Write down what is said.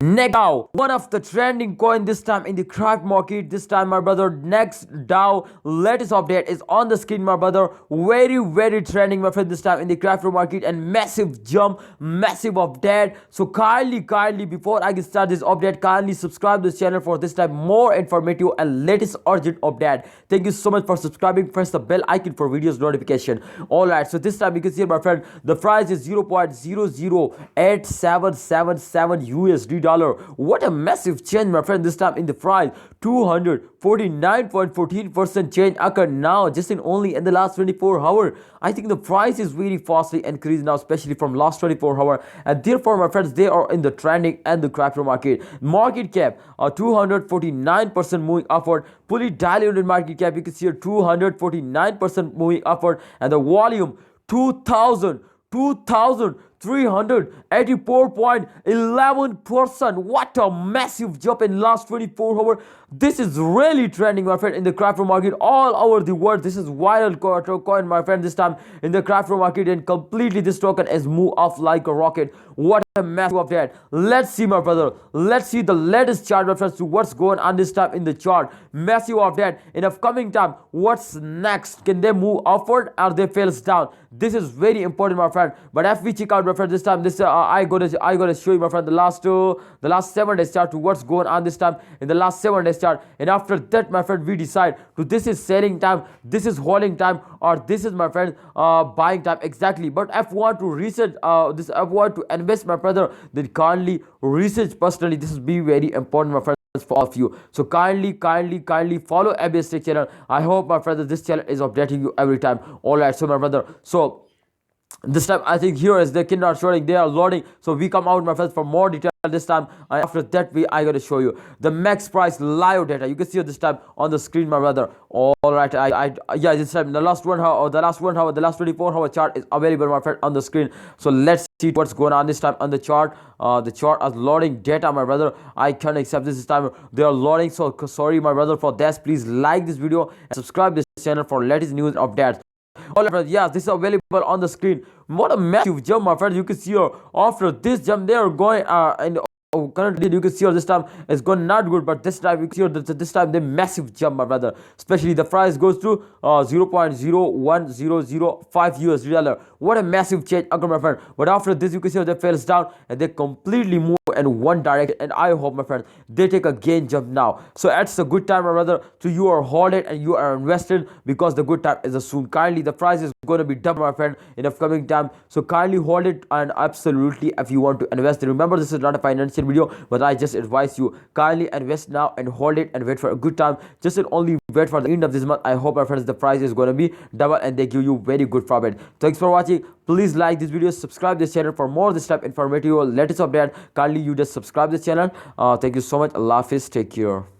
NextDao, one of the trending coin this time in the craft market. This time, my brother, NextDao latest update is on the screen, my brother. Very trending, my friend, this time in the craft market, and massive jump, massive update. So kindly, before I get start this update, kindly subscribe this channel for this time more informative and latest urgent update. Thank you so much for subscribing. Press the bell icon for videos notification. All right, so this time you can see, my friend, the price is 0.0087777 USD dollar. What a massive change, my friend, this time in the price. 249.14% change occurred now just in only in the last 24 hours. I think the price is very fastly increased now, especially from last 24 hours, and therefore, my friends, they are in the trending and the crypto market. Market cap 249% moving upward. Fully diluted market cap, you can see here, 249% moving upward, and the volume 2384.11%. What a massive jump in last 24 hours. This is really trending, my friend, in the crypto market all over the world. This is viral coin, my friend, this time in the crypto market, and completely this token is moved off like a rocket. What a massive update. Let's see, my brother, let's see the latest chart reference to what's going on this time in the chart. Massive update in upcoming time. What's next? Can they move upward or they fails down? This is very important, my friend. But if we check out, my friend, this time, this I gotta show you, my friend, the last 7 days chart to what's going on this time in the last 7 days chart. And after that, my friend, we decide to this is selling time, this is holding time, or this is, my friend, buying time exactly. But if you want to research this, if you want to invest, my brother, then kindly research personally. This is be very important, my friend, for all of you. So kindly follow ABS channel. I hope, my brother, this channel is updating you every time. All right, so my brother, so this time I think here is the kinder showing, they are loading, so we come out, my friends, for more detail this time. After that, I gotta show you the max price live data. You can see this time on the screen, my brother. All right, yeah, this time the last 24 hour chart is available, my friend, on the screen. So let's see what's going on this time on the chart. The chart is loading data, my brother. I can't accept this time. They are loading, so sorry, my brother, for that. Please like this video and subscribe this channel for latest news updates. All right, yes, this is available on the screen. What a massive jump, my friend. You can see here, after this jump, they are going and currently you can see here, this time it's going not good, but this time you can see here, this time the massive jump, my brother. Especially the price goes to 0.01005 USD dollar. What a massive change, my friend. But after this, you can see how they falls down and they completely move in one direction, and I hope, my friend, they take a gain jump now. So it's a good time, my brother, to you are holding and you are invested, because the good time is soon. Kindly, the price is going to be double, my friend, in upcoming time. So kindly hold it, and absolutely, if you want to invest, remember, this is not a financial video, but I just advise you, kindly invest now and hold it and wait for a good time. Just only wait for the end of this month. I hope, my friends, the price is going to be double and they give you very good profit. Thanks for watching. Please like this video, subscribe this channel for more this type informative latest update. Kindly you just subscribe this channel. Thank you so much. Allah Hafiz, take care.